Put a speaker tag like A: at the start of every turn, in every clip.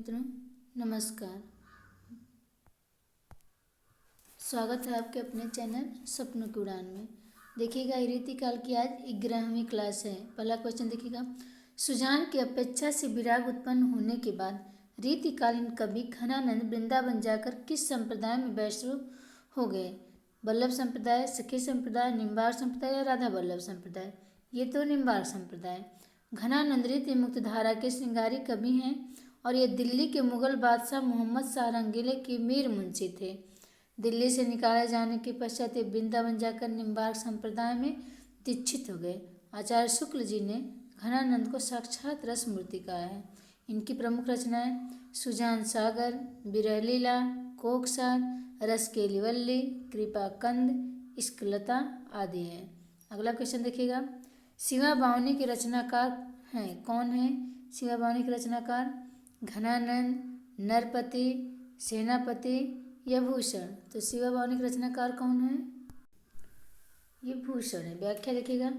A: मित्रों, नमस्कार। स्वागत है आपके अपने चैनल सपनों की उड़ान में। देखिएगा, रीतिकाल की आज 11वीं क्लास है। पहला क्वेश्चन देखिएगा, सुजान की अपेक्षा से विराग उत्पन्न होने के बाद रीतिकालीन कवि घनानंद वृंदावन जाकर किस संप्रदाय में वैष्णव हो गए? वल्लभ संप्रदाय, सखी संप्रदाय, निम्बार्क संप्रदाय या राधा वल्लभ संप्रदाय? ये तो निम्बार्क संप्रदाय। घनानंद रीति मुक्त धारा के श्रृंगारी कवि हैं और ये दिल्ली के मुगल बादशाह मोहम्मद शाह रंगीले के मीर मुंशी थे। दिल्ली से निकाले जाने के पश्चात ये वृंदावन जाकर निम्बार्क संप्रदाय में दीक्षित हो गए। आचार्य शुक्ल जी ने घनानंद को साक्षात रस मूर्ति कहा है। इनकी प्रमुख रचनाएं सुजान सागर, विरह लीला, कोकसार, रस केली वल्ली, कृपा कंद, इश्कलता आदि हैं। अगला क्वेश्चन देखिएगा, शिवा बावनी के रचनाकार हैं कौन है? शिवा बावनी के रचनाकार घनानंद, नरपति, सेनापति या भूषण? तो शिवा बावनी के रचनाकार कौन है? ये भूषण है। व्याख्या देखिएगा,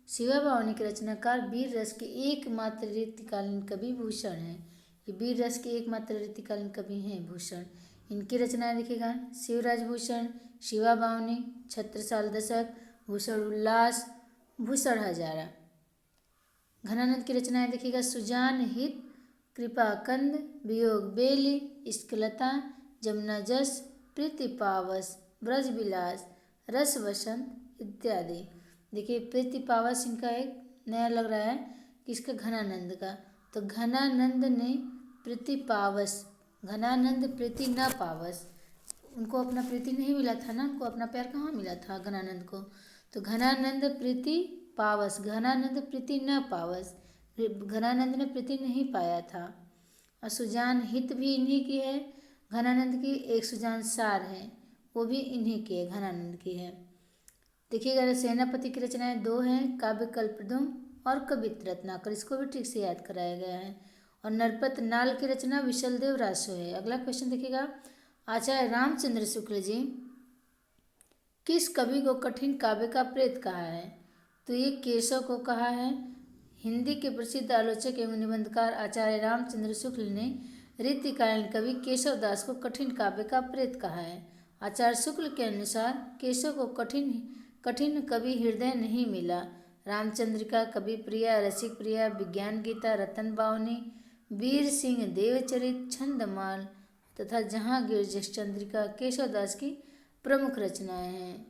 A: शिवा बावनी के रचनाकार वीर रस के एकमात्र रीतिकालीन कवि भूषण हैं। ये वीर रस के एकमात्र रीतिकालीन कवि हैं भूषण। इनकी रचनाएं देखिएगा, शिवराज भूषण, शिवा बावनी, छत्रसाल दशक, भूषण उल्लास, भूषण हजारा। घनानंद की रचनाएं देखिएगा, सुजान हित, कृपा कंद, वियोग बेली, इश्कलता, जमुना जस, प्रीति पावस, ब्रज विलास, रस वसंत इत्यादि। देखिए, प्रीति पावस इनका एक नया लग रहा है, किसका? घनानंद का। तो घनानंद ने प्रीति पावस, घनानंद प्रीति न पावस, उनको अपना प्रीति नहीं मिला था ना, उनको अपना प्यार कहाँ मिला था घनानंद को? तो घनानंद प्रीति पावस, घनानंद प्रीति न पावस, घनानंद ने प्रीति नहीं पाया था। और सुजान हित भी इन्हीं की है घनानंद की। एक सुजान सार है, वो भी इन्हीं की है, घनानंद की है। देखिएगा, सेनापति की रचनाएं दो हैं, काव्य कल्पद्रुम और कवित्र रत्नाकर, इसको भी ठीक से याद कराया गया है। और नरपत नाल की रचना विशलदेव रासो है। अगला क्वेश्चन देखिएगा, आचार्य रामचंद्र शुक्ल जी किस कवि को कठिन काव्य का प्रेत कहा है? तो ये केशव को कहा है। हिंदी के प्रसिद्ध आलोचक एवं निबंधकार आचार्य रामचंद्र शुक्ल ने रीतिकालीन कवि केशव दास को कठिन काव्य का प्रेत कहा है। आचार्य शुक्ल के अनुसार केशव को कठिन कवि हृदय नहीं मिला। रामचंद्रिका, कवि प्रिया, रसिक प्रिया, विज्ञान गीता, रतन बावनी, वीर सिंह, देवचरित, छंदमाल तथा जहांगीर चंद्रिका केशव दास की प्रमुख रचनाएं हैं।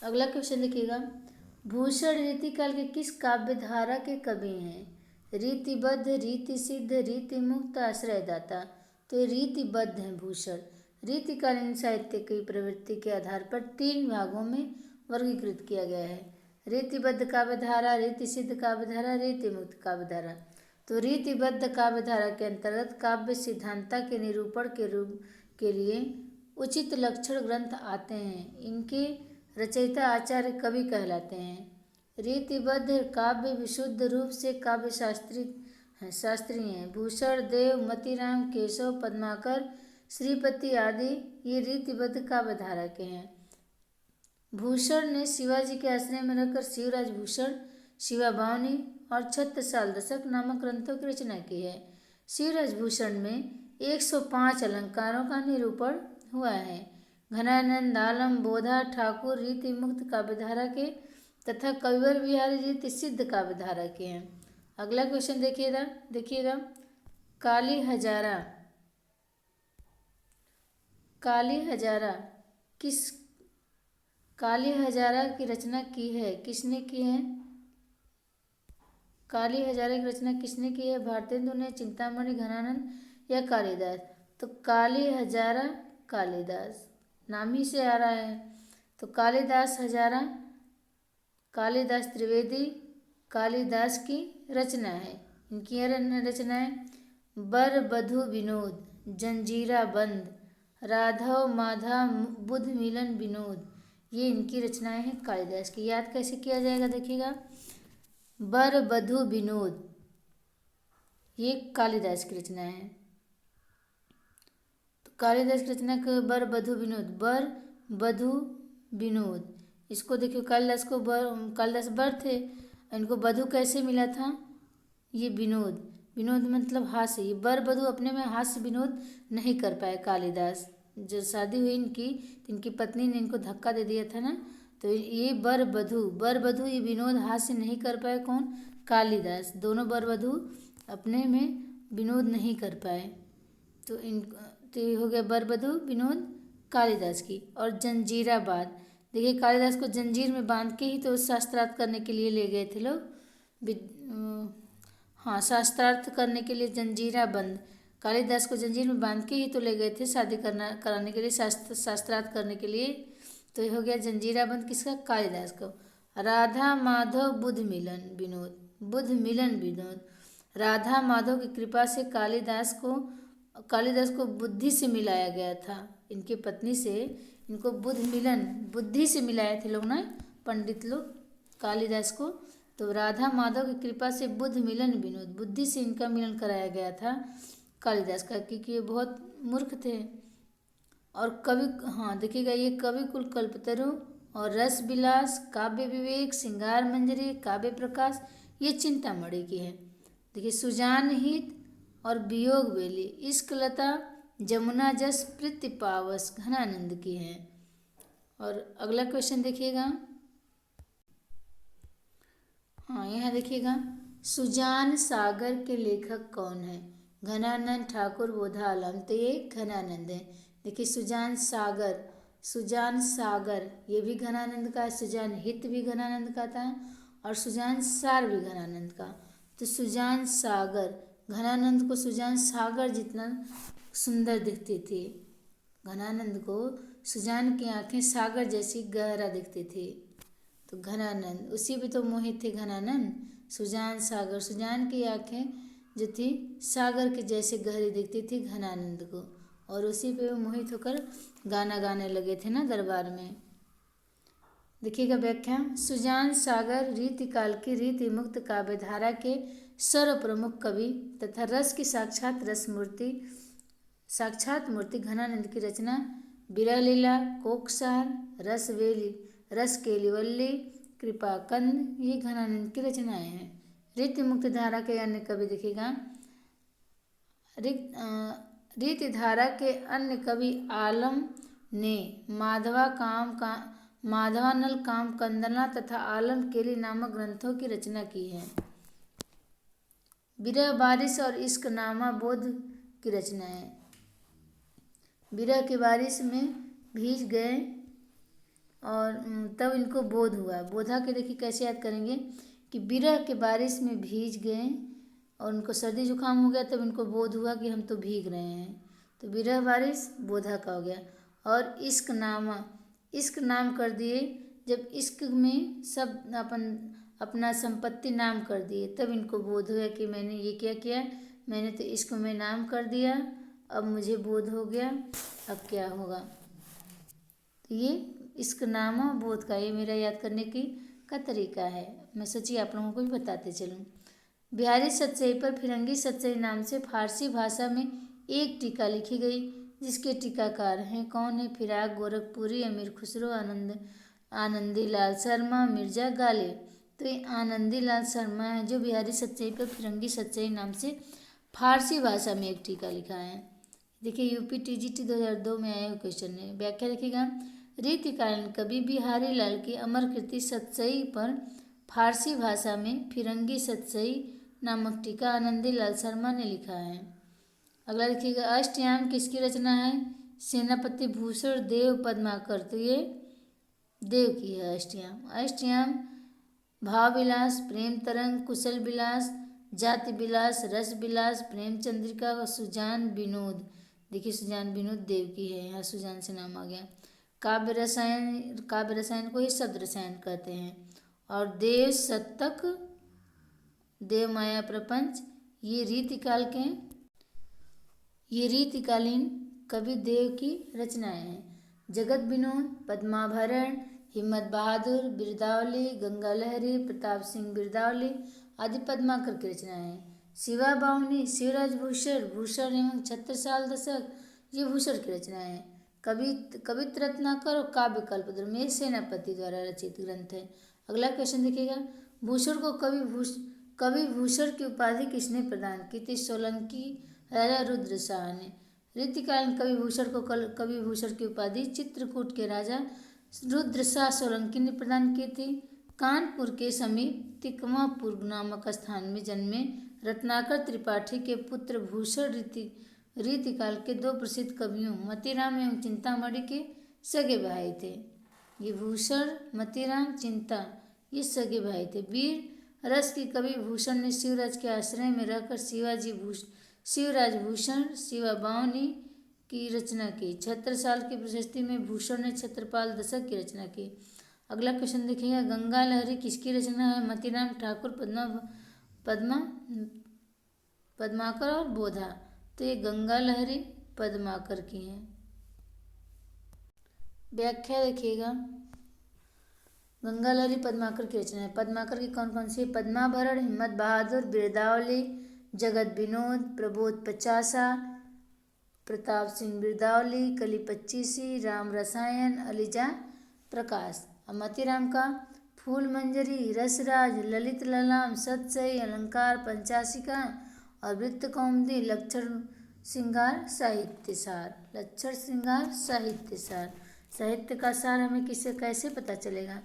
A: अगला क्वेश्चन देखिएगा, भूषण रीतिकाल के किस काव्य धारा के कवि हैं? रीतिबद्ध, रीति सिद्ध, रीति मुक्त, आश्रयदाता। तो ये रीतिबद्ध हैं भूषण। रीतिकालीन साहित्य की प्रवृत्ति के आधार पर 3 भागों में वर्गीकृत किया गया है। रीतिबद्ध काव्यधारा, रीति सिद्ध काव्यधारा, रीति मुक्त काव्यधारा। तो रीतिबद्ध काव्यधारा के अंतर्गत काव्य सिद्धांता के निरूपण के लिए उचित लक्षण ग्रंथ आते हैं। इनके रचयिता आचार्य कवि कहलाते हैं। रीतिबद्ध काव्य विशुद्ध रूप से काव्य शास्त्री हैं। भूषण, देव, मतीराम, केशव, पद्माकर, श्रीपति आदि ये रीतिबद्ध काव्यधारा के हैं। भूषण ने शिवाजी के आश्रय में रहकर शिवराज भूषण, शिवा बावनी और छत्रसाल दशक नामक ग्रंथों की रचना की है। शिवराज भूषण में 105 अलंकारों का निरूपण हुआ है। घनानंद, आलम, बोधा ठाकुर रीति मुक्त काव्यधारा के तथा कविवर बिहारी रीति सिद्ध काव्यधारा के हैं। अगला क्वेश्चन देखिएगा, काली हजारा काली हजारा की रचना की है, किसने की है? काली हजारा की रचना किसने की है? भारतेंदु ने, चिंतामणि, घनानंद या कालिदास? तो काली हजारा कालिदास, नाम ही से आ रहा है। तो कालिदास हजारा, कालिदास त्रिवेदी कालिदास की रचना है। इनकी रचनाएं बर बधु विनोद, जंजीरा बंद, राघव माधव बुध मिलन विनोद, ये इनकी रचनाएं हैं कालिदास की। याद कैसे किया जाएगा देखिएगा, बर बधु विनोद ये कालिदास की रचना है। तो कालिदास की रचना के बर बधु विनोद, बर बधु विनोद, इसको देखिए कालिदास बर थे, इनको बधु कैसे मिला था? ये विनोद, विनोद मतलब हास्य, ये वर वधू अपने में हास्य विनोद नहीं कर पाए कालिदास। जो शादी हुई इनकी, तो इनकी पत्नी ने इनको धक्का दे दिया था ना, तो ये वर वधू ये विनोद हास्य नहीं कर पाए। कौन? कालिदास। दोनों वर वधू अपने में विनोद नहीं कर पाए। तो इन तो ये हो गया वर वधू विनोद कालिदास की। और जंजीराबाद, देखिए कालिदास को जंजीर में बांध के ही तो शास्त्रार्थ करने के लिए ले गए थे लोग। हाँ, शास्त्रार्थ करने के लिए जंजीरा बंद, कालिदास को जंजीर में बांध के ही तो ले गए थे शादी कराने के लिए, शास्त्रार्थ करने के लिए। तो ये हो गया जंजीरा बंद किसका? कालिदास को। राधा माधव बुध मिलन विनोद, बुध मिलन विनोद। राधा माधव की कृपा से कालिदास को बुद्धि से मिलाया गया था। इनकी पत्नी से इनको बुद्धि से मिलाए थे लोग ना, पंडित लोग कालिदास को। तो राधा माधव की कृपा से बुद्ध मिलन विनोद, बुद्धि से इनका मिलन कराया गया था कालिदास का, क्योंकि ये बहुत मूर्ख थे। और कवि, हाँ देखिएगा, ये कवि कुल कल्पतरु और रस विलास, काव्य विवेक, श्रृंगार मंजरी, काव्य प्रकाश, ये चिंतामणि की है। देखिए सुजान हित और वियोग बेली, इश्क लता, जमुना जस, प्रीति पावस, घनानंद की है। और अगला क्वेश्चन देखिएगा, हाँ यहाँ देखिएगा, सुजान सागर के लेखक कौन है? घनानंद ठाकुर बोधा आलम, तो ये घनानंद है। देखिए सुजान सागर ये भी घनानंद का है, सुजान हित भी घनानंद का था, और सुजान सार भी घनानंद का। तो सुजान सागर, घनानंद को सुजान सागर जितना सुंदर दिखती थी। घनानंद को सुजान की आंखें सागर जैसी गहरा दिखती थी। तो घनानंद, उसी पे तो मोहित थे घनानंद। सुजान सागर, सुजान की आंखें जो थी सागर के जैसे गहरी दिखती थी घनानंद को, और उसी पे वो मोहित होकर गाना गाने लगे थे ना दरबार में। देखिएगा व्याख्या, सुजान सागर रीतिकाल की रीति मुक्त काव्य धारा के सर्व प्रमुख कवि तथा रस की साक्षात मूर्ति घनानंद की रचना विरह लीला, कोकसार, रस केलिवल्ली, कृपाकंद, ये घनानंद की रचनाएं हैं। रीति मुक्त धारा के अन्य कवि देखिएगा, रीति धारा के अन्य कवि आलम ने माधवानल काम कंदना तथा आलम केली नामक ग्रंथों की रचना की है। विरह बारिश और इश्क नामा बोध की रचना है। विरह की बारिश में भीज गए और तब इनको बोध हुआ। बोधा के देखिए कैसे याद करेंगे कि विरह के बारिश में भीज गए और उनको सर्दी जुकाम हो गया, तब इनको बोध हुआ कि हम तो भीग रहे हैं। तो विरह बारिश बोधा का हो गया। और इश्क नाम कर दिए, जब इश्क में सब अपना संपत्ति नाम कर दिए, तब इनको बोध हुआ कि मैंने ये क्या किया, मैंने तो इश्क में नाम कर दिया, अब मुझे बोध हो गया, अब क्या होगा। तो ये इश्क नामा बोध का, ये मेरा याद करने का तरीका है। मैं सोची आप लोगों को भी बताते चलूँ। बिहारी सतसई पर फिरंगी सतसई नाम से फारसी भाषा में एक टीका लिखी गई, जिसके टीकाकार हैं कौन है? फिराक गोरखपुरी, अमीर खुसरो, आनंदी लाल शर्मा, मिर्जा गालिब। तो ये आनंदी लाल शर्मा है जो बिहारी सतसई पर फिरंगी सतसई नाम से फारसी भाषा में एक टीका लिखा है। देखिए यूपी टीजीटी 2002 में आए हुए क्वेश्चन है। व्याख्या लिखिएगा, रीतिकालीन कवि बिहारी लाल की अमर कृति सतसई पर फारसी भाषा में फिरंगी सतसई नामक टीका आनंदी लाल शर्मा ने लिखा है। अगला लिखिएगा, अष्टयाम किसकी रचना है? सेनापति भूषण देव पद्माकर, तो ये देव की है अष्टयाम भाव विलास, प्रेम तरंग, कुशल विलास, जाति विलास, रस विलास, प्रेम चंद्रिका और सुजान विनोद। देखिए सुजान विनोद देव की है, यहाँ सुजान से नाम आ गया। काव्य रसायन को ही शब्द रसायन कहते हैं। और देव शतक, देव माया प्रपंच, ये रीतिकालीन कवि देव की रचनाएं हैं। जगत विनोद, पद्माभरण, हिम्मत बहादुर, बिरदावली, गंगा लहरी, प्रताप सिंह बिरदावली आदि पद्माकर की रचनाएं हैं। शिवा बावनी, शिवराज भूषण एवं छत्रसाल दशक, ये भूषण की रचनाएं हैं। कवित्र रत्नाकर और काव्य कल्पद्रुम में सेनापति द्वारा रचित ग्रंथ है। अगला क्वेश्चन देखिएगा, भूषण को कवि भूषण की उपाधि किसने प्रदान की थी? सोलंकी राजा रुद्र शाह ने। रीतिकाल में कवि भूषण को कवि भूषण की उपाधि चित्रकूट के राजा रुद्र शाह सोलंकी ने प्रदान की थी। कानपुर के समीप तिकमापुर नामक स्थान में जन्मे रत्नाकर त्रिपाठी के पुत्र भूषण रीतिकाल के दो प्रसिद्ध कवियों मतीराम एवं चिंतामणि के सगे भाई थे। ये भूषण मतीराम चिंता ये सगे भाई थे। वीर रस की कवि भूषण ने शिवराज के आश्रय में रहकर शिवराज भूषण शिवा बावनी की रचना की। छत्रसाल की प्रशस्ति में भूषण ने छत्रपाल दशक की रचना की। अगला क्वेश्चन देखिएगा, गंगा लहरी किसकी रचना है? मतीराम ठाकुर, पद्माकर और बोधा। तो ये गंगा लहरी पद्माकर की है। व्याख्या देखिएगा, गंगा लहरी पद्माकर की रचना है। पद्माकर की कौन कौन सी? पद्माभरण, हिम्मत बहादुर, बिरदावली, जगत विनोद, प्रबोध पचासा, प्रताप सिंह बिरदावली, कली पच्चीसी, राम रसायन, अलीजा प्रकाश। और मतीराम का फूल मंजरी, रसराज, ललित ललाम, सतसई, अलंकार पंचाशिका और वृत्त कौमुदी, लक्षण श्रृंगार साहित्यसार। लक्षण श्रृंगार साहित्यसार। साहित्य का सार हमें किसे कैसे पता चलेगा?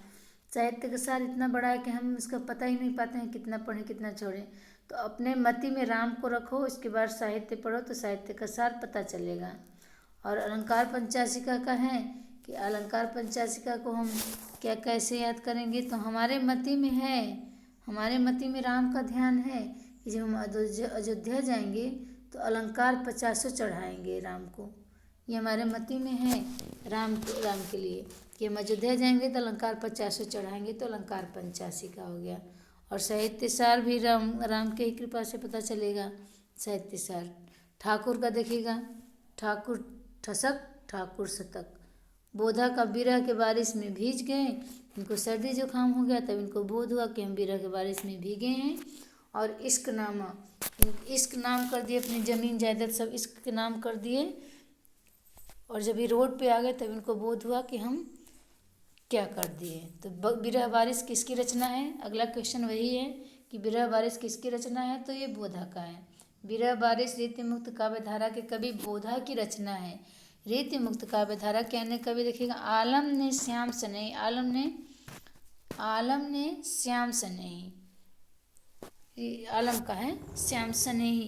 A: साहित्य का सार इतना बड़ा है कि हम इसका पता ही नहीं पाते हैं, कितना पढ़ें कितना छोड़ें। तो अपने मति में राम को रखो, इसके बाद साहित्य पढ़ो तो साहित्य का सार पता चलेगा। और अलंकार पंचाशिका का है कि अलंकार पंचाशिका को हम क्या कैसे याद करेंगे? तो हमारे मति में है, हमारे मति में राम का ध्यान है कि जब हम अयोध्या जाएंगे तो अलंकार 50 चढ़ाएंगे राम को। ये हमारे मति में है राम के लिए कि हम अयोध्या जाएंगे तो अलंकार 50 चढ़ाएंगे, तो अलंकार पंचाशिका हो गया। और साहित्य सार भी राम के ही कृपा से पता चलेगा। साहित्य सार ठाकुर का देखिएगा, ठाकुर ठसक ठाकुर शतक। बोधा का विरह के बारिश में भीज गए, इनको सर्दी जुकाम हो गया, तब इनको बोध हुआ कि हम विरह के बारिश में भीगे हैं। और इश्क नाम कर दिए, अपनी ज़मीन जायदाद सब इश्क के नाम कर दिए। और जब ये रोड पे आ गए तब इनको बोध हुआ कि हम क्या कर दिए। तो विरह बारिश किसकी रचना है? अगला क्वेश्चन वही है कि विरह बारिश किसकी रचना है? तो ये बोधा का है। विरह बारिश रीति मुक्त काव्य धारा के कवि बोधा की रचना है। रीति मुक्त काव्य धारा के अन्य कवि देखिएगा, आलम ने श्याम सनेही, आलम ने श्याम सनेही, आलम का है श्याम सनेही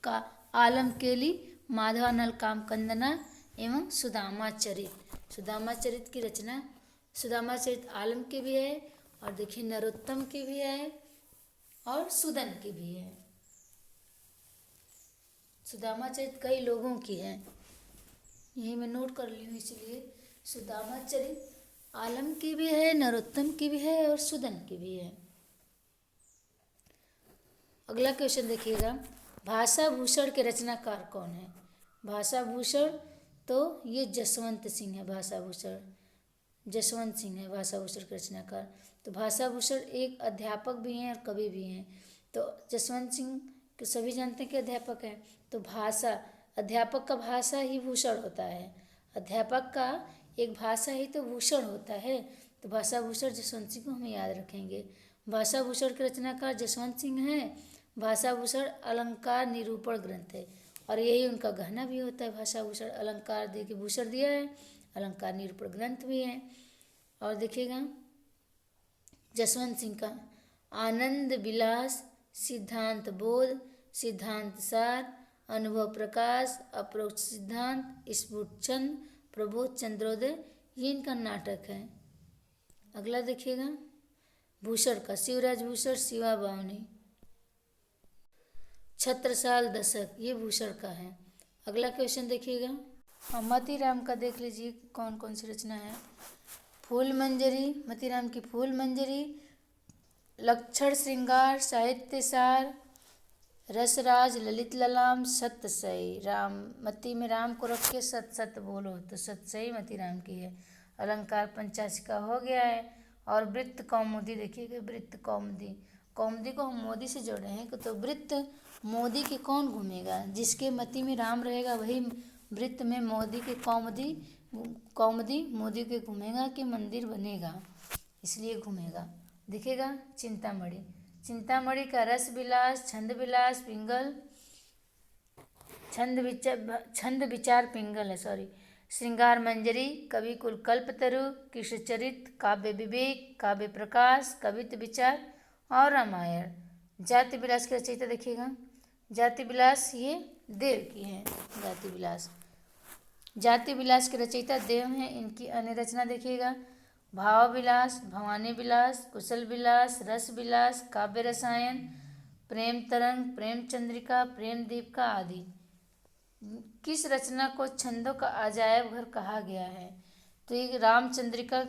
A: का आलम केली, माधवानल काम कंदना एवं सुदामा चरित की रचना। सुदामा चरित आलम की भी है और देखिए नरोत्तम की भी है और सुदन की भी है। सुदामा चरित कई लोगों की है, यही मैं नोट कर ली हूँ, इसलिए सुदामा चरित आलम की भी है, नरोत्तम की भी है और सुदन की भी है। अगला क्वेश्चन देखिएगा, भाषा भूषण के रचनाकार कौन है? भाषा भूषण तो ये जसवंत सिंह है। जसवंत सिंह है भाषा भूषण के रचनाकार। तो भाषा भूषण एक अध्यापक भी हैं और कवि भी हैं। तो जसवंत सिंह के सभी जानते हैं कि अध्यापक है। तो अध्यापक का भाषा ही भूषण होता है, अध्यापक का एक भाषा ही तो भूषण होता है। तो भाषा भूषण जसवंत सिंह को हमें याद रखेंगे। भाषा भूषण के रचनाकार जसवंत सिंह हैं। भाषा भूषण अलंकार निरूपण ग्रंथ है और यही उनका गहना भी होता है। भाषा भूषण अलंकार दे के भूषण दिया है, अलंकार निरूपण ग्रंथ भी है। और देखिएगा जसवंत सिंह का आनंद विलास, सिद्धांत बोध, सिद्धांत सार, अनुभव प्रकाश, अप्रोक्ष सिद्धांत, स्फुट छंद, प्रबोध चंद्रोदय, ये इनका नाटक है। अगला देखिएगा भूषण का शिवराज भूषण शिवा बावनी, छत्रसाल दशक, ये भूषण का है। अगला क्वेश्चन देखिएगा, मतीराम का देख लीजिए कौन कौन सी रचना है। फूल मंजरी, मतीराम की फूल मंजरी, लक्षण श्रृंगार, साहित्य सार, रसराज, ललित ललाम, सतसई। राम मती में राम को रख के सत बोलो तो सतसई मतीराम की है। अलंकार पंचाशिका हो गया है। और वृत्त कौमुदी देखिएगा, वृत्त कौमुदी, कौमुदी को हम मोदी से जोड़े हैं तो वृत्त मोदी के कौन घूमेगा? जिसके मति में राम रहेगा वही वृत्त में मोदी के कौमुदी मोदी के घूमेगा कि मंदिर बनेगा, इसलिए घूमेगा। दिखेगा चिंतामणि, चिंतामणि का रस विलास, छंद विलास पिंगल, छंद विचार पिंगल है, सॉरी। श्रृंगार मंजरी, कवि कुल कल्पतरु, कृष्णचरित, काव्य विवेक, काव्य प्रकाश, कवित्व विचार और रामायण। जाति विलास की रचयिता देखिएगा, जाति विलास ये देव की है। जाति विलास, जाति विलास के रचयिता देव हैं। इनकी अन्य रचना देखिएगा, भाव विलास, भवानी विलास, कुशल विलास, रस विलास, काव्य रसायन, प्रेम तरंग, प्रेम चंद्रिका, प्रेम दीपिका आदि। किस रचना को छंदों का अजायब घर कहा गया है? तो ये रामचंद्रिका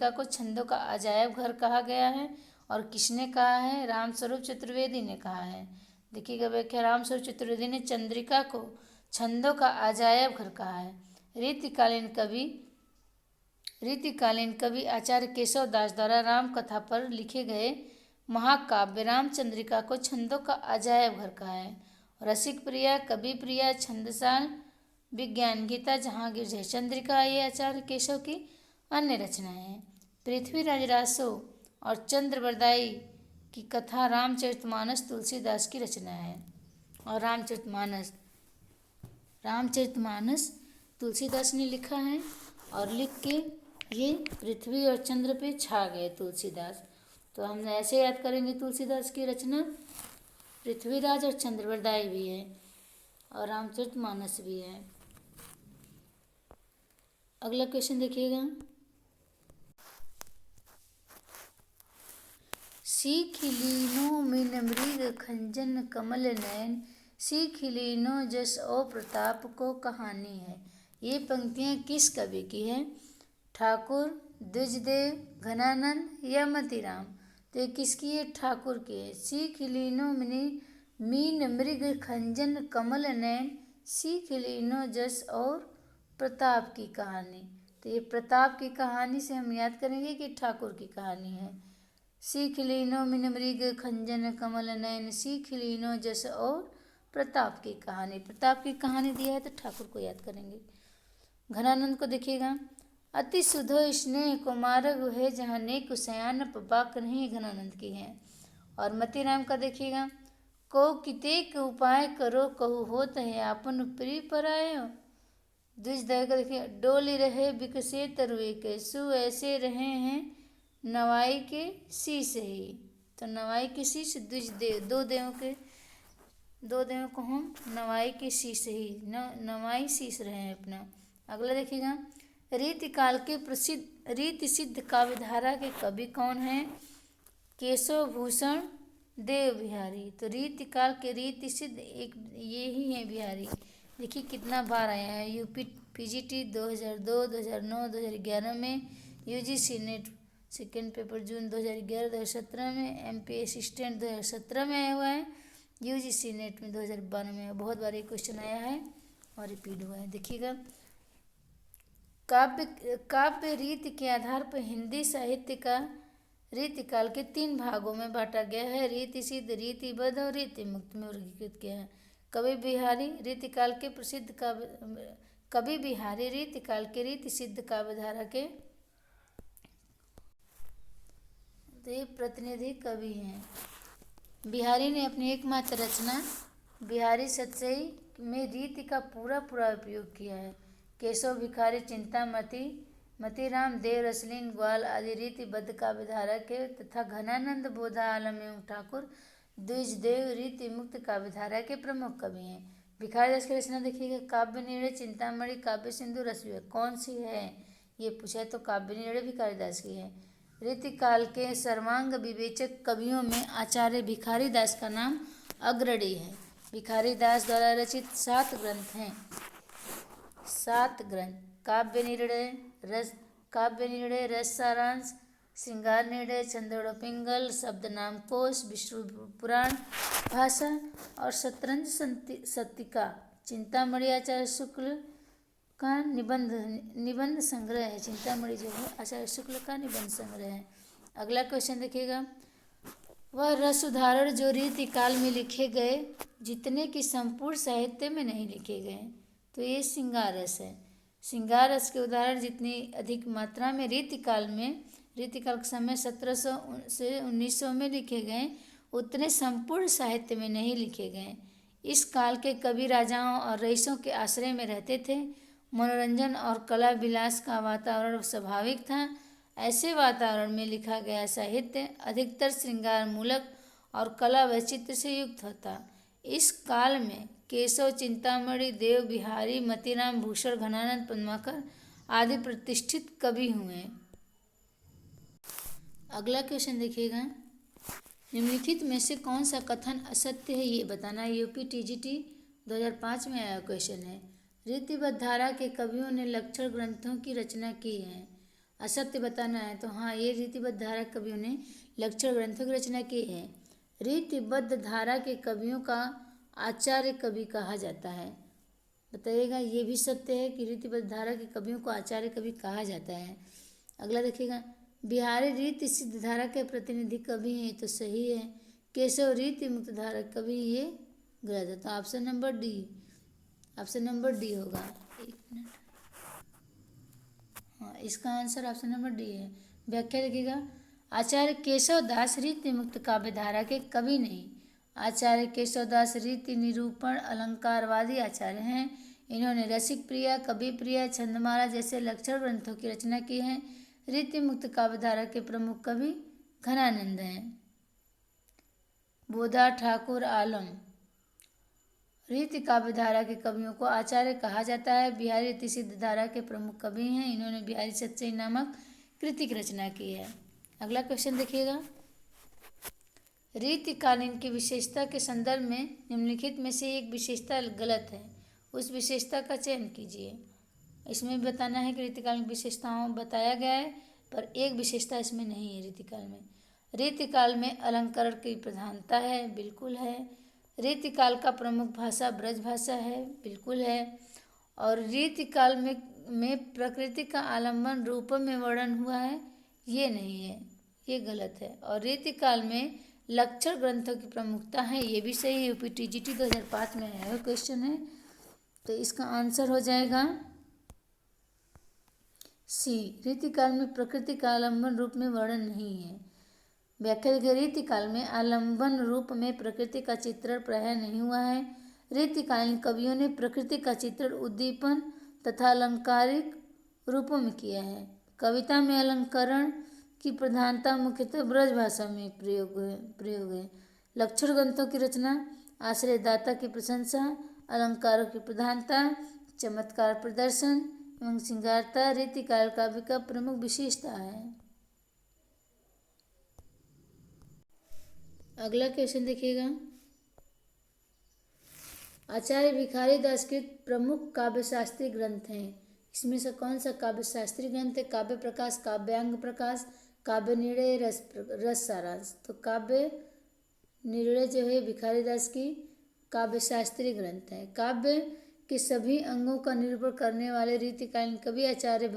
A: को छंदों का अजायब घर कहा गया है। और किसने कहा है? रामस्वरूप चतुर्वेदी ने कहा है। देखिएगा व्याख्या, रामस्वरूप चतुर्वेदी ने चंद्रिका को छंदों का अजायब घर कहा है। रीतिकालीन कवि आचार्य केशव दास द्वारा राम कथा पर लिखे गए महाकाव्य रामचंद्रिका को छंदों का अजायब घर कहा है। रसिक प्रिया, कवि प्रिया, छंदसाल, विज्ञान गीता, जहांगीर जय चंद्रिका ये आचार्य केशव की अन्य रचनाएं हैं। पृथ्वीराज रासो और चंद्रवरदाई की कथा रामचरितमानस तुलसीदास की रचना है। और रामचरितमानस तुलसीदास ने लिखा है और लिख के ये पृथ्वी और चंद्र पे छा गए तुलसीदास। तो हम ऐसे याद करेंगे तुलसीदास की रचना, पृथ्वीराज और चंद्रवरदाई भी है और रामचरितमानस भी है। अगला क्वेश्चन देखिएगा, सीख लीनो मिन मृग खंजन कमल नयन, सीख लीनो जस ओ प्रताप को कहानी है। ये पंक्तियाँ किस कवि की है? ठाकुर, द्विजदेव, घनानंद या मतीराम? तो ये किसकी है? ठाकुर की है। सीख लीनो मीन मृग खंजन कमल नयन, सीख लीनो जस और प्रताप की कहानी। तो ये प्रताप की कहानी से हम याद करेंगे कि ठाकुर की कहानी है। सीख लीनो मिन मृग खंजन कमल नयन, सीख लीनो जस और प्रताप की कहानी। प्रताप की कहानी दिया है तो ठाकुर को याद करेंगे। घनानंद को देखिएगा, अति सुधो स्नेह कुमारग है, जहाँ नेक सयान पबाक नहीं, घनानंद की है। और मतीराम का देखिएगा, को कितेक उपाय करो, कहु होत है आपन प्रिय परायो। द्विजदेव का देखिए, डोली रहे बिकसे तरुए के, सु ऐसे रहे हैं नवाई के शीश ही। तो नवाई के शीश द्विजदेव, दो देवों को हम नवाई के शीश ही, नवाई शीश रहे हैं अपना। अगला देखिएगा, रीतिकाल के प्रसिद्ध रीति सिद्ध काव्यधारा के कवि कौन हैं? केशव भूषण देव बिहारी। तो रीतिकाल के रीति सिद्ध एक ये ही हैं बिहारी। देखिए कितना बार आया है, यूपी पीजीटी 2002, 2009, 2011 में, यूजीसी नेट सेकेंड पेपर जून 2011, 2017 में, एमपी असिस्टेंट 2017 में आया हुआ है, यूजीसी नेट में 2012 में बहुत बार ये क्वेश्चन आया है और रिपीट हुआ है। देखिएगा, काव्य रीति के आधार पर हिंदी साहित्य का रीतिकाल के 3 भागों में बांटा गया है। रीति सिद्ध, रीतिबद्ध और रीति मुक्त में वर्गीकृत किया है। कवि बिहारी रीतिकाल के प्रसिद्ध कवि बिहारी रीतिकाल के रीति सिद्ध काव्यधारा के प्रतिनिधि कवि हैं। बिहारी ने अपनी एकमात्र रचना बिहारी सतसई में रीति का पूरा उपयोग किया है। केशव भिखारी चिंतामती, मतीराम देव रसलीन ग्वाल आदि रीतिबद्ध काव्यधारा के तथा घनानंद बोधा आलम एवं ठाकुर द्विजदेव रीति मुक्त काव्यधारा के प्रमुख कवि हैं। भिखारीदास की रचना देखिएगा, काव्य निर्णय, चिंतामणि, काव्य सिंधु, रस विवेक। कौन सी है ये पूछा है तो काव्य निर्णय भिखारीदास की है। रीतिकाल के सर्वांग विवेचक कवियों में आचार्य भिखारीदास का नाम अग्रणी है। भिखारीदास द्वारा रचित 7 ग्रंथ हैं। 7 ग्रंथ: काव्य निर्णय, रस सारांश, श्रृंगार निर्णय, छंदोड़ पिंगल, शब्द नाम कोश, विष्णु पुराण, भाषा और शतरंज सत्तिका। चिंतामणि आचार्य शुक्ल का निबंध संग्रह है। चिंतामणि जो है आचार्य शुक्ल का निबंध संग्रह है। अगला क्वेश्चन देखिएगा, वह रस उदाहरण जो रीतिकाल में लिखे गए जितने कि संपूर्ण साहित्य में नहीं लिखे गए। तो ये श्रृंगार रस है। श्रृंगार रस के उदाहरण जितनी अधिक मात्रा में रीतिकाल में रीतिकाल के समय 1700 से 1900 में लिखे गए उतने संपूर्ण साहित्य में नहीं लिखे गए। इस काल के कवि राजाओं और रईसों के आश्रय में रहते थे। मनोरंजन और कला विलास का वातावरण स्वाभाविक था। ऐसे वातावरण में लिखा गया साहित्य अधिकतर श्रृंगार मूलक और कला वैचित्र से युक्त होता। इस काल में केशव, चिंतामणि, देव बिहारी, मतीराम, भूषण, घनानंद पद्माकर आदि प्रतिष्ठित कवि हुए। अगला क्वेश्चन देखिएगा, निम्नलिखित में से कौन सा कथन असत्य है ये बताना। यूपी टीजीटी 2005 में आया क्वेश्चन है। रीतिबद्ध धारा के कवियों ने लक्षण ग्रंथों की रचना की है। असत्य बताना है, तो हाँ, ये रीतिबद्ध धारा के कवियों ने लक्षण ग्रंथों की रचना की है। रीतिबद्ध धारा के कवियों का आचार्य कवि कहा जाता है। बताइएगा, ये भी सत्य है कि रीतिबद्ध धारा के कवियों को आचार्य कवि कहा जाता है। अगला देखिएगा, बिहारी रीति सिद्ध धारा के प्रतिनिधि कवि हैं, तो सही है। केशव रीति मुक्त धारा कवि, ये गलत है, तो ऑप्शन नंबर डी होगा। एक मिनट, हाँ, इसका आंसर ऑप्शन नंबर डी है। व्याख्या देखिएगा, आचार्य केशव दास रीति मुक्त काव्य धारा के कवि नहीं। आचार्य केशव दास रीति निरूपण अलंकारवादी आचार्य हैं। इन्होंने रसिक प्रिया, कवि प्रिया, छंदमाला जैसे लक्षण ग्रंथों की रचना की है। रीति मुक्त काव्य धारा के प्रमुख कवि घनानंद हैं। बोधा ठाकुर आलम रीति काव्य धारा के कवियों को आचार्य कहा जाता है। बिहारी रीति सिद्ध धारा के प्रमुख कवि हैं। इन्होंने बिहारी सतसई नामक कृति की रचना की है। अगला क्वेश्चन देखिएगा, रीतिकालीन की विशेषता के संदर्भ में निम्नलिखित में से एक विशेषता गलत है, उस विशेषता का चयन कीजिए। इसमें बताना है कि रीतिकाल की विशेषताओं बताया गया है, पर एक विशेषता इसमें नहीं है। रीतिकाल में रीतिकाल में अलंकरण की प्रधानता है, बिल्कुल है। रीतिकाल का प्रमुख भाषा ब्रज भाषा है, बिल्कुल है। और रीतिकाल में प्रकृति का आलम्बन रूप में वर्णन हुआ है, ये नहीं है, ये गलत है। और रीतिकाल में लक्षण ग्रंथों की प्रमुखता है, ये भी सही है। यूपी टीजीटी 2005 में आया हुआ क्वेश्चन है, तो इसका आंसर हो जाएगा सी। रीतिकाल में प्रकृति का आलम्बन रूप में वर्णन नहीं है। व्याख्या देखिए, रीतिकाल में आलम्बन रूप में प्रकृति का चित्रण प्रायः नहीं हुआ है। रीतिकालीन कवियों ने प्रकृति का चित्रण उद्दीपन तथा अलंकारिक रूपों में किया है। कविता में अलंकरण की प्रधानता मुख्यतः ब्रज भाषा में प्रयोग है। लक्षण ग्रंथों की रचना, आश्रयदाता की प्रशंसा, अलंकारों की प्रधानता, चमत्कार प्रदर्शन एवं श्रृंगारता रीतिकाल काव्य का प्रमुख विशेषता है। अगला क्वेश्चन देखिएगा, आचार्य भिखारी दास के प्रमुख काव्य शास्त्रीय ग्रंथ हैं। इसमें से कौन सा काव्य शास्त्रीय ग्रंथ है? काव्य प्रकाश, काव्यांग प्रकाश, काव्य निर्णय, रस सारांश। तो काव्य निर्णय जो है भिखारी दास की काव्य शास्त्रीय ग्रंथ है। काव्य के सभी अंगों का निरूपण करने वाले रीतिकालीन कवि आचार्य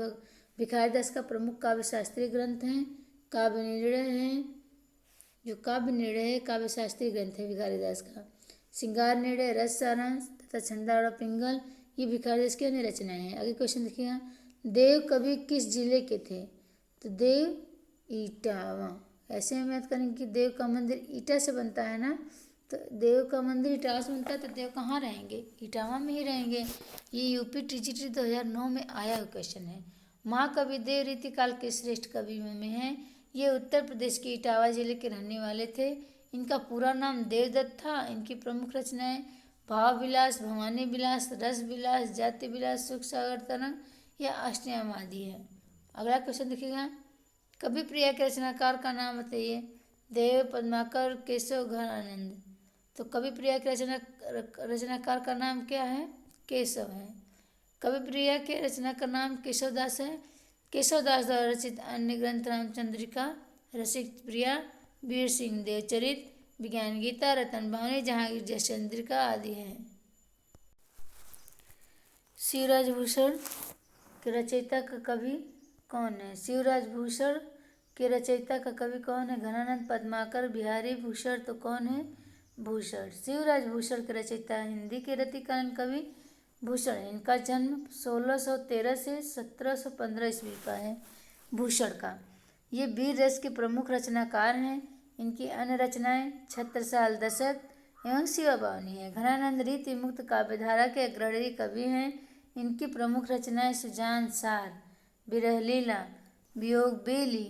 A: भिखारी दास का प्रमुख काव्य शास्त्रीय ग्रंथ हैं। काव्य निर्णय है, जो काव्य निर्णय है काव्य शास्त्रीय ग्रंथ है भिखारी दास का। श्रृंगार निर्णय, रस सारांश तथा छंदाड़ा पिंगल, ये भिखारी दास की अन्य रचनाएं हैं। आगे क्वेश्चन देखिएगा, देव कवि किस जिले के थे? तो देव इटावा। ऐसे में याद करेंगे कि देव का मंदिर ईटा से बनता है ना, तो देव का मंदिर इटावा से बनता है, तो देव कहाँ रहेंगे? इटावा में ही रहेंगे। ये यूपी टीजीटी 2009 में आया हुआ क्वेश्चन है। महाकवि देव रीतिकाल के श्रेष्ठ कवि में हैं। ये उत्तर प्रदेश के इटावा जिले के रहने वाले थे। इनका पूरा नाम देवदत्त था। इनकी प्रमुख रचनाएं भाव विलास, भवानी विलास, रस विलास, जाति विलास, सुख सागर तरंग या अष्टयाम आदि है। अगला क्वेश्चन देखिएगा, कवि प्रिया के रचनाकार का नाम बताइए। देव, पद्माकर, केशव, घनानंद। तो कवि प्रिया के रचनाकार का नाम क्या है? केशव है। कवि प्रिया के रचना का नाम केशव दास है। केशव दास द्वारा रचित अन्य ग्रंथ रामचंद्रिका, रसिक प्रिया, वीर सिंह देवचरित, विज्ञान गीता, रतन भावनी, जहांगीर जयचंद्रिका आदि हैं। शिवराज भूषण के रचयिता का कवि कौन है? शिवराज भूषण के रचयिता का कवि कौन है? घनानंद, पद्माकर, बिहारी भूषण। तो कौन है? भूषण। शिवराज भूषण के रचयिता हिंदी के रीतिकालीन कवि भूषण है। इनका जन्म 1613 से 1715 ईस्वी का है भूषण का। ये वीर रस के प्रमुख रचनाकार हैं। इनकी अन्य रचनाएं छत्रसाल दशक एवं शिवा बावनी है। घनानंद रीति मुक्त काव्यधारा के अग्रणी कवि हैं। इनकी प्रमुख रचनाएं सुजान सार, विरह लीला, वियोग बेली,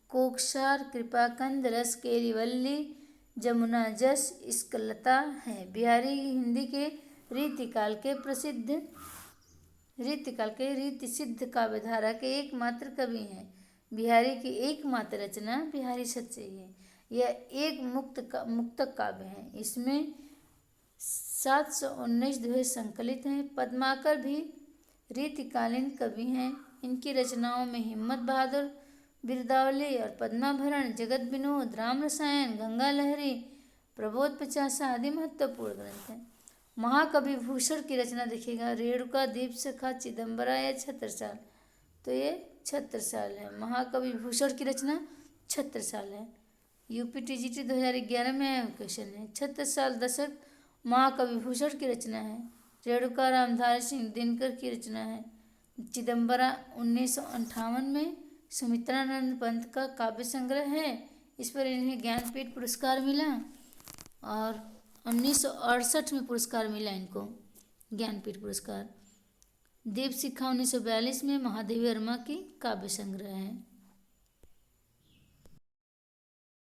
A: कोकसार, कृपाकंद, रस केली वल्ली, जमुना जस, इश्कलता हैं। बिहारी हिंदी के रीतिकाल के रीति सिद्ध काव्यधारा के एकमात्र कवि हैं। बिहारी की एकमात्र रचना बिहारी सतसई है। यह एक मुक्तक काव्य है। इसमें 719 दोहे संकलित हैं। पद्माकर भी रीतिकालीन कवि हैं। इनकी रचनाओं में हिम्मत बहादुर, बिरदावली और पद्माभरण, जगत विनोद, राम रसायन, गंगा लहरी, प्रबोध पिचासा आदि महत्वपूर्ण ग्रंथ हैं। महाकवि भूषण की रचना देखिएगा, रेणुका, दीप सखा, चिदम्बरा या छत्रसाल। तो ये छत्रसाल है। महाकवि भूषण की रचना छत्रसाल है। यूपी टीजीटी 2011 में आया क्वेश्चन है। छत्रसाल दशक महाकवि भूषण की रचना है। रेणुका रामधारी सिंह दिनकर की रचना है। चिदम्बरा 1958 में सुमित्रानंद पंत का काव्य संग्रह है। इस पर इन्हें ज्ञानपीठ पुरस्कार मिला और 1968 में पुरस्कार मिला इनको ज्ञानपीठ पुरस्कार। दीप शिखा 1942 में महादेवी वर्मा की काव्य संग्रह है।